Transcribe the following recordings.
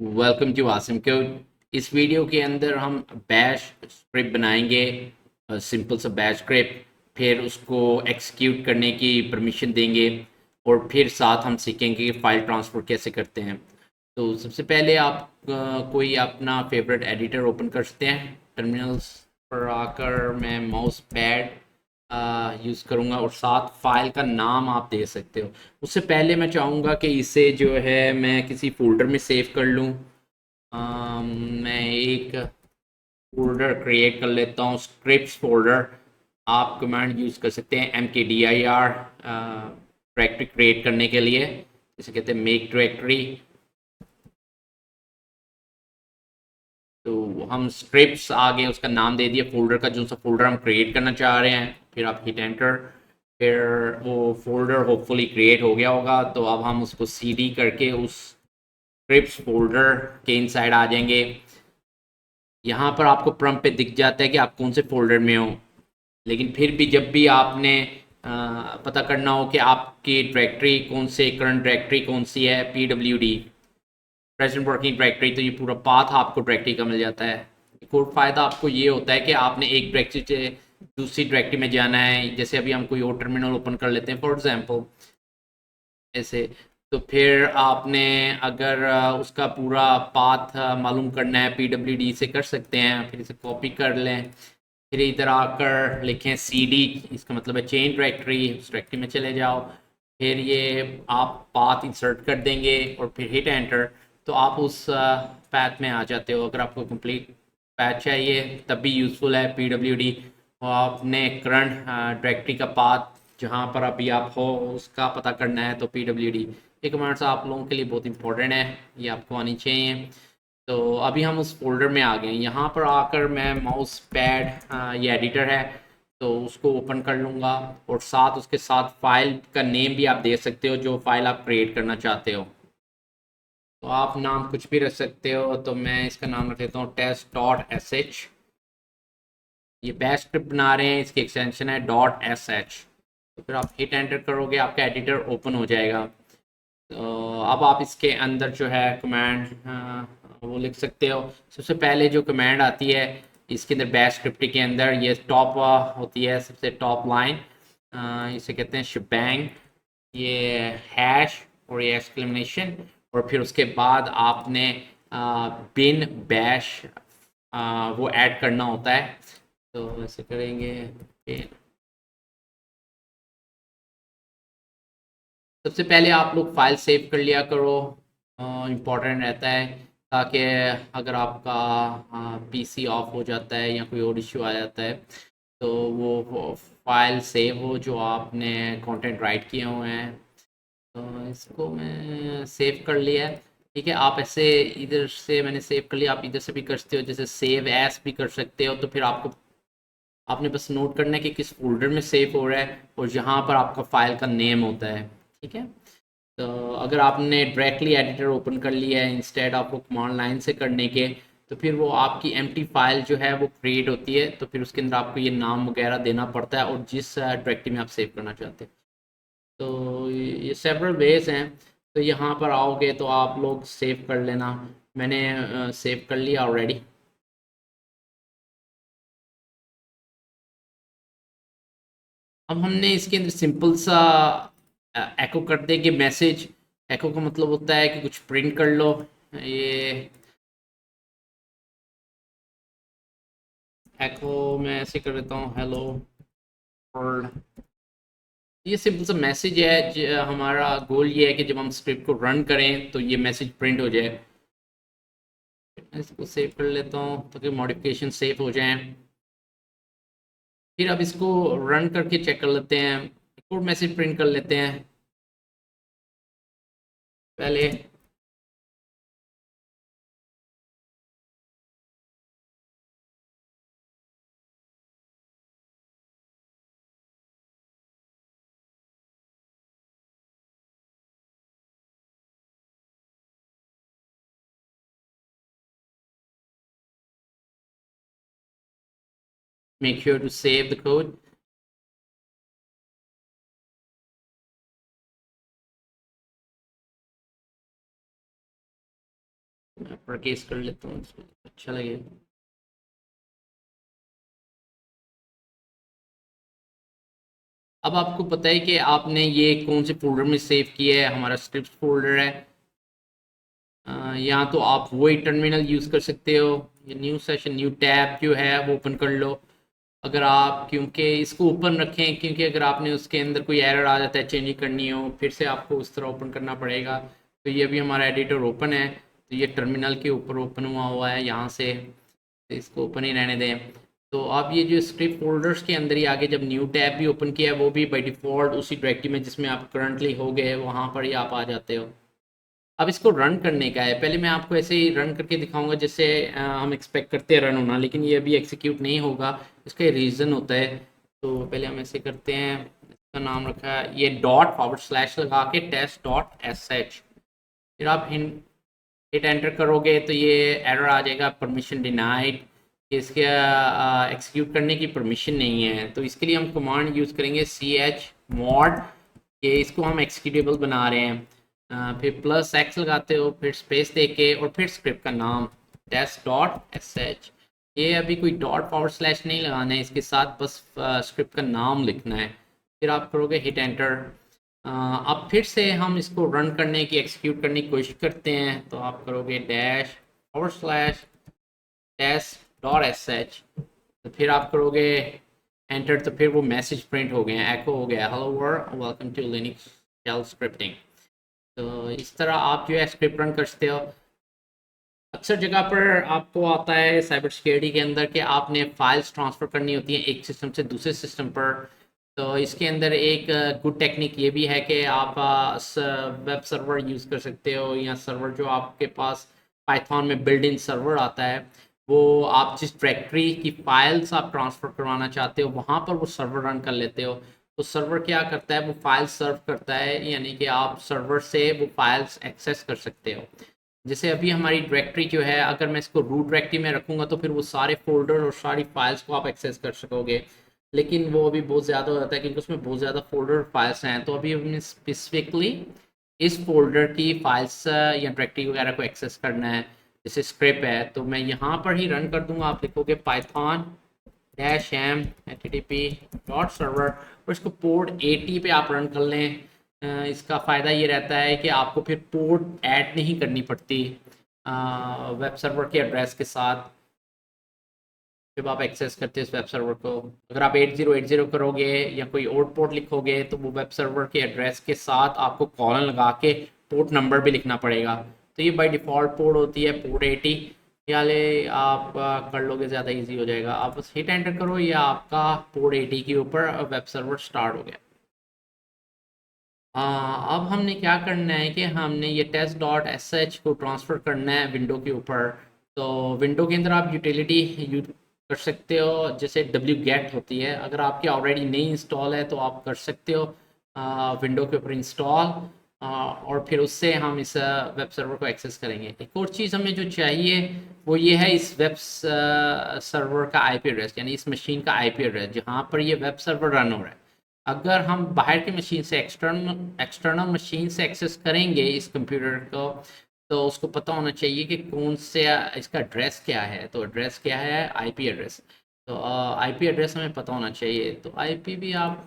Welcome to Asim code. इस video के अंदर हम बैश स्क्रिप्ट बनाएंगे, सिंपल सा बैश स्क्रिप्ट। फिर उसको एक्सिक्यूट करने की परमिशन देंगे और फिर साथ हम सीखेंगे कि फ़ाइल ट्रांसफ़र कैसे करते हैं। तो सबसे पहले आप कोई अपना फेवरेट एडिटर ओपन कर सकते हैं। टर्मिनल्स पर आकर मैं माउस पैड यूज़ करूँगा और साथ फाइल का नाम आप दे सकते हो। उससे पहले मैं चाहूँगा कि इसे जो है मैं किसी फ़ोल्डर में सेव कर लूँ। मैं एक फ़ोल्डर क्रिएट कर लेता हूँ, स्क्रिप्ट्स फ़ोल्डर। आप कमांड यूज़ कर सकते हैं mkdir डायरेक्टरी क्रिएट करने के लिए, जिसे कहते हैं मेक डायरेक्टरी। तो हम स्क्रिप्ट्स आगे उसका नाम दे दिया फ़ोल्डर का, जो सा फ़ोल्डर हम क्रिएट करना चाह रहे हैं। फिर आप हिट एंटर। फिर वो फ़ोल्डर होपफुली क्रिएट हो गया होगा, तो अब हम उसको cd करके उस स्क्रिप्ट्स फ़ोल्डर के इनसाइड आ जाएंगे। यहाँ पर आपको प्रॉम्प्ट पे दिख जाता है कि आप कौन से फ़ोल्डर में हो। लेकिन फिर भी जब भी आपने पता करना हो कि आपकी डायरेक्टरी कौन से, करंट डायरेक्टरी कौन सी है, pwd प्रेजेंट वर्किंग डायरेक्टरी, तो ये पूरा पाथ आपको डायरेक्टरी का मिल जाता है। एक और फ़ायदा आपको ये होता है कि आपने एक डायरेक्टरी से दूसरी डायरेक्टरी में जाना है। जैसे अभी हम कोई और टर्मिनल ओपन कर लेते हैं फॉर एग्जांपल ऐसे। तो फिर आपने अगर उसका पूरा पाथ मालूम करना है, pwd से कर सकते हैं। फिर इसे कॉपी कर लें, फिर इधर आकर लिखें cd, इसका मतलब है चेंज डायरेक्टरी, उस डायरेक्टरी में चले जाओ। फिर ये आप पाथ इंसर्ट कर देंगे और फिर हिट एंटर, तो आप उस पैथ में आ जाते हो। अगर आपको कंप्लीट पैथ चाहिए तब भी यूज़फुल है pwd। और आपने करंट डायरेक्टरी का पाथ जहाँ पर अभी आप हो उसका पता करना है, तो pwd। ये कमांड्स आप लोगों के लिए बहुत इंपॉर्टेंट है, ये आपको आनी चाहिए। तो अभी हम उस फ़ोल्डर में आ गए हैं। यहाँ पर आकर मैं माउस पैड, ये एडिटर है, तो उसको ओपन कर लूँगा और साथ उसके साथ फ़ाइल का नेम भी आप दे सकते हो, जो फ़ाइल आप क्रिएट करना चाहते हो। तो आप नाम कुछ भी रख सकते हो, तो मैं इसका नाम रख देता हूँ test.sh। ये बैश स्क्रिप्ट बना रहे हैं, इसकी एक्सटेंशन है .sh। तो फिर आप हिट एंटर करोगे, आपका एडिटर ओपन हो जाएगा। तो अब आप इसके अंदर जो है कमांड वो लिख सकते हो। सबसे पहले जो कमांड आती है इसके अंदर बैश स्क्रिप्ट के अंदर, ये टॉप होती है, सबसे टॉप लाइन, इसे कहते हैं शबैंग। ये हैश और ये एक्सक्लेमेशन, और फिर उसके बाद आपने बिन बैश वो ऐड करना होता है। तो ऐसे करेंगे bin। सबसे पहले आप लोग फाइल सेव कर लिया करो, इम्पोर्टेंट रहता है, ताकि अगर आपका पीसी ऑफ हो जाता है या कोई और इश्यू आ जाता है, तो वो फाइल सेव हो जो आपने कंटेंट राइट किए हुए हैं। तो इसको मैं सेव कर लिया है। ठीक है, आप ऐसे इधर से मैंने सेव कर लिया, आप इधर से भी कर सकते हो, जैसे सेव एस भी कर सकते हो। तो फिर आपको, आपने बस नोट करना है कि किस फोल्डर में सेव हो रहा है और यहाँ पर आपका फाइल का नेम होता है। ठीक है। तो अगर आपने डायरेक्टली एडिटर ओपन कर लिया है इंस्टेड आपको कमांड लाइन से करने के, तो फिर वो आपकी एम्प्टी फाइल जो है वो क्रिएट होती है। तो फिर उसके अंदर आपको ये नाम वगैरह देना पड़ता है और जिस डायरेक्टरी में आप सेव करना चाहते हैं। तो ये सेवरल वेज हैं। तो यहाँ पर आओगे तो आप लोग सेव कर लेना। मैंने सेव कर लिया ऑलरेडी। अब हमने इसके अंदर सिंपल सा एको कर देंगे मैसेज। एको का मतलब होता है कि कुछ प्रिंट कर लो। ये एको मैं ऐसे कर देता हूँ, हेलो वर्ल्ड। ये सिंपल सा मैसेज है। हमारा गोल ये है कि जब हम स्क्रिप्ट को रन करें तो ये मैसेज प्रिंट हो जाए। मैं इसको सेव कर लेता हूँ ताकि मॉडिफिकेशन सेव हो जाए। फिर अब इसको रन करके चेक कर लेते हैं, एक और मैसेज प्रिंट कर लेते हैं पहले। Make sure to save the code. मैं परकेस कर लेता हूँ, अच्छा लगेगा। अब आपको पता है कि आपने ये कौन से फोल्डर में सेव किया है, हमारा स्क्रिप्ट फोल्डर है। या तो आप वही टर्मिनल यूज़ कर सकते हो, ये न्यू सेशन न्यू टैब जो है वो ओपन कर लो। अगर आप क्योंकि इसको ओपन रखें, क्योंकि अगर आपने उसके अंदर कोई एरर आ जाता है, चेंजिंग करनी हो, फिर से आपको उस तरह ओपन करना पड़ेगा। तो ये अभी हमारा एडिटर ओपन है, तो ये टर्मिनल के ऊपर ओपन हुआ है यहाँ से, तो इसको ओपन ही रहने दें। तो आप ये जो स्क्रिप्ट फोल्डर्स के अंदर ही आगे जब न्यू टैब भी ओपन किया है, वो भी बाई डिफ़ॉल्ट उसी डायरेक्टरी में जिसमें आप करंटली हो गए वहाँ पर ही आप आ जाते हो। अब इसको रन करने का है, पहले मैं आपको ऐसे ही रन करके दिखाऊंगा जैसे हम एक्सपेक्ट करते हैं रन होना, लेकिन ये अभी एग्जीक्यूट नहीं होगा। इसका रीज़न होता है। तो पहले हम ऐसे करते हैं, इसका नाम रखा है ये ./ लगा के test.sh। फिर आप हिट एंटर करोगे तो ये एरर आ जाएगा, परमिशन डिनाइड, इसके एक्सिक्यूट करने की परमिशन नहीं है। तो इसके लिए हम कमांड यूज़ करेंगे chmod, कि इसको हम एक्सिक्यूटेबल बना रहे हैं। फिर +x लगाते हो, फिर स्पेस दे के, और फिर स्क्रिप्ट का नाम test.sh। ये अभी कोई ./ नहीं लगाना है, इसके साथ बस स्क्रिप्ट का नाम लिखना है। फिर आप करोगे हिट एंटर। अब फिर से हम इसको रन करने की, एक्सिक्यूट करने की कोशिश करते हैं, तो आप करोगे -/test.sh। तो फिर आप करोगे एंटर, तो फिर वो मैसेज प्रिंट हो गए हैं, एको हो गया, hello world welcome to Linux shell scripting. तो इस तरह आप जो है स्क्रिप्ट रन कर सकते हो। अक्सर जगह पर आपको आता है साइबर सिक्योरिटी के अंदर कि आपने फाइल्स ट्रांसफ़र करनी होती हैं एक सिस्टम से दूसरे सिस्टम पर। तो इसके अंदर एक गुड टेक्निक ये भी है कि आप वेब सर्वर यूज़ कर सकते हो, या सर्वर जो आपके पास पाइथन में बिल्ड इन सर्वर आता है, वो आप जिस डायरेक्टरी की फाइल्स आप ट्रांसफ़र करवाना चाहते हो वहाँ पर वो सर्वर रन कर लेते हो। तो सर्वर क्या करता है, वो फाइल सर्व करता है, यानी कि आप सर्वर से वो फाइल्स एक्सेस कर सकते हो। जैसे अभी हमारी डायरेक्टरी जो है, अगर मैं इसको रूट डायरेक्टरी में रखूँगा तो फिर वो सारे फ़ोल्डर और सारी फाइल्स को आप एक्सेस कर सकोगे। लेकिन वो अभी बहुत ज़्यादा हो जाता है, क्योंकि उसमें बहुत ज़्यादा फ़ोल्डर फाइल्स हैं। तो अभी हमें स्पेसिफिकली इस फ़ोल्डर की फाइल्स या डायरेक्टरी वगैरह को एक्सेस करना है। जैसे स्क्रिप्ट है, तो मैं यहाँ पर ही रन कर दूँगा। आप लिखोगे python -m http.server, और इसको पोर्ट 80 पे आप रन कर लें। इसका फ़ायदा ये रहता है कि आपको फिर पोर्ट ऐड नहीं करनी पड़ती वेब सर्वर के एड्रेस के साथ, जब आप एक्सेस करते हैं इस वेब सर्वर को। अगर आप 8080 करोगे या कोई और पोर्ट लिखोगे, तो वो वेब सर्वर के एड्रेस के साथ आपको कॉलन लगा के पोर्ट नंबर भी लिखना पड़ेगा। तो ये बाय डिफ़ॉल्ट पोर्ट होती है पोर्ट 80। याले आप कर लोगे, ज़्यादा इजी हो जाएगा। आप बस हिट एंटर करो, या आपका पोर्ट 80 के ऊपर वेब सर्वर स्टार्ट हो गया। अब हमने क्या करना है कि हमने ये test.sh को ट्रांसफ़र करना है विंडो के ऊपर। तो विंडो के अंदर आप यूटिलिटी यूज कर सकते हो, जैसे wget होती है। अगर आपकी ऑलरेडी नहीं इंस्टॉल है तो आप कर सकते हो विंडो के ऊपर इंस्टॉल, और फिर उससे हम इस वेब सर्वर को एक्सेस करेंगे। एक और चीज़ हमें जो चाहिए वो ये है, इस वेब सर्वर का आईपी एड्रेस, यानी इस मशीन का आईपी एड्रेस जहाँ पर ये वेब सर्वर रन हो रहा है। अगर हम बाहर की मशीन से, एक्सटर्नल एक्सटर्नल मशीन से एक्सेस करेंगे इस कंप्यूटर को, तो उसको पता होना चाहिए कि कौन से इसका एड्रेस क्या है। तो एड्रेस क्या है, आईपी एड्रेस। तो आईपी एड्रेस हमें पता होना चाहिए। तो आईपी भी आप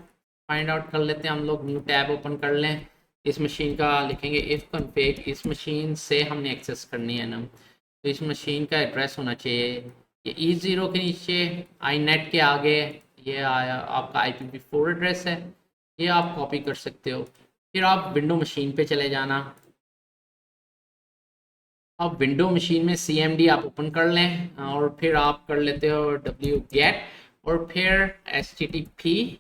फाइंड आउट कर लेते हैं हम लोग। न्यू टैब ओपन कर लें, इस मशीन का लिखेंगे इफ़ कॉन्फ़िग, इस मशीन से हमने एक्सेस करनी है ना। तो इस मशीन का एड्रेस होना चाहिए ये E0 के नीचे आई नेट के आगे, ये आया आपका IPv4 एड्रेस है। ये आप कॉपी कर सकते हो। फिर आप विंडो मशीन पे चले जाना। अब विंडो मशीन में CMD आप ओपन कर लें, और फिर आप कर लेते हो wget, और फिर HTTP।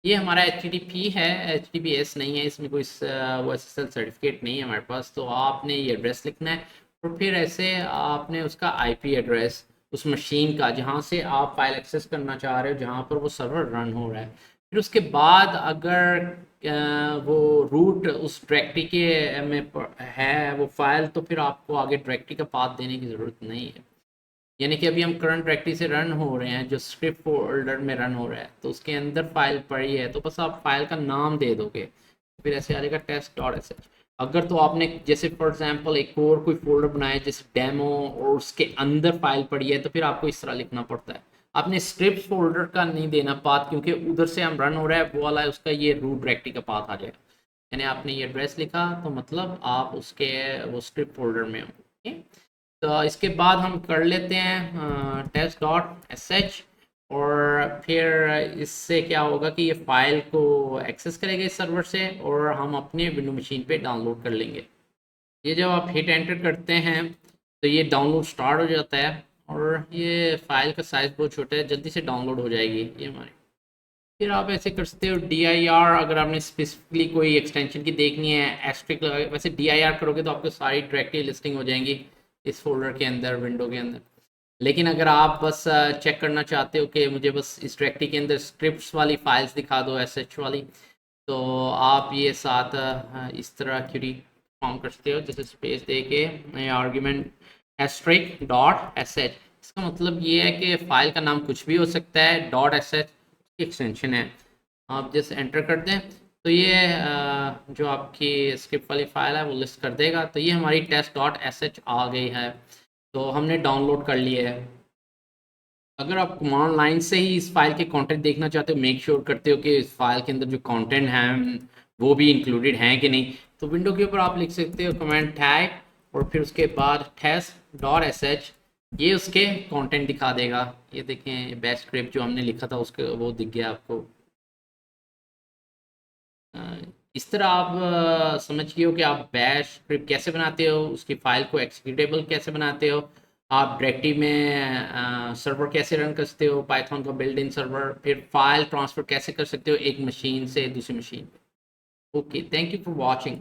ये हमारा HTTP है, HTTPS नहीं है, इसमें कोई वो SSL सर्टिफिकेट नहीं है हमारे पास। तो आपने ये एड्रेस लिखना है, और फिर ऐसे आपने उसका IP एड्रेस उस मशीन का जहाँ से आप फाइल एक्सेस करना चाह रहे हो, जहाँ पर वो सर्वर रन हो रहा है। फिर उसके बाद अगर वो रूट उस डायरेक्टरी के है वो फाइल, तो फिर आपको आगे डायरेक्टरी का पाथ देने की ज़रूरत नहीं है। यानी कि अभी हम करंट डायरेक्टरी से रन हो रहे हैं, जो स्क्रिप्ट फोल्डर में रन हो रहा है, तो उसके अंदर फाइल पड़ी है, तो बस आप फाइल का नाम दे दोगे, फिर ऐसे आ जाएगा test.sh। अगर तो आपने जैसे फॉर एग्जांपल एक और कोई फोल्डर बनाया जैसे डेमो और उसके अंदर फाइल पड़ी है तो फिर आपको इस तरह लिखना पड़ता है। आपने स्क्रिप्ट फोल्डर का नहीं देना पाथ, क्योंकि उधर से हम रन हो रहा है वो वाला है, उसका ये रूट डायरेक्टरी का पाथ आ जाएगा। यानी आपने ये एड्रेस लिखा तो मतलब आप उसके वो स्क्रिप्ट फोल्डर में हो। ठीक है? तो इसके बाद हम कर लेते हैं टेस्ट डॉट एस एच, और फिर इससे क्या होगा कि ये फाइल को एक्सेस करेगा इस सर्वर से और हम अपने विंडो मशीन पे डाउनलोड कर लेंगे। ये जब आप हिट एंटर करते हैं तो ये डाउनलोड स्टार्ट हो जाता है, और ये फाइल का साइज़ बहुत छोटा है, जल्दी से डाउनलोड हो जाएगी ये हमारी। फिर आप ऐसे कर सकते हो डी आई आर, अगर आपने स्पेसिफिकली कोई एक्सटेंशन की देखनी है एस्ट्रिक लगा, वैसे डी आई आर करोगे तो आपको सारी डायरेक्टरी लिस्टिंग हो जाएंगी इस फोल्डर के अंदर विंडो के अंदर। लेकिन अगर आप बस चेक करना चाहते हो कि मुझे बस इस डायरेक्टरी के अंदर स्क्रिप्ट्स वाली फाइल्स दिखा दो एस एच वाली, तो आप ये साथ इस तरह क्यूरी फॉर्म कर सकते हो, जैसे स्पेस दे के argument asterisk dot S H. इसका मतलब ये है कि फ़ाइल का नाम कुछ भी हो सकता है, डॉट एस एच एक्सटेंशन है। आप जैसे एंटर कर दें तो ये जो आपकी स्क्रिप्ट वाली फ़ाइल है वो लिस्ट कर देगा। तो ये हमारी टेस्ट डॉट एस एच आ गई है, तो हमने डाउनलोड कर लिया है। अगर आप कमांड लाइन से ही इस फाइल के कंटेंट देखना चाहते हो, मेक श्योर करते हो कि इस फाइल के अंदर जो कंटेंट हैं वो भी इंक्लूडेड हैं कि नहीं, तो विंडो के ऊपर आप लिख सकते हो कमांड टैग और फिर उसके बाद टेस्ट डॉट एस एच, ये उसके कंटेंट दिखा देगा। ये देखें बैश स्क्रिप्ट जो हमने लिखा था उसके वो दिख गया आपको। अ, इस तरह आप समझ गए हो कि आप बैश स्क्रिप्ट कैसे बनाते हो, उसकी फ़ाइल को एक्जीक्यूटेबल कैसे बनाते हो, आप डायरेक्टरी में सर्वर कैसे रन कर सकते हो, पाइथन का बिल्ड इन सर्वर, फिर फाइल ट्रांसफ़र कैसे कर सकते हो एक मशीन से दूसरी मशीन पे। Okay, thank you for watching.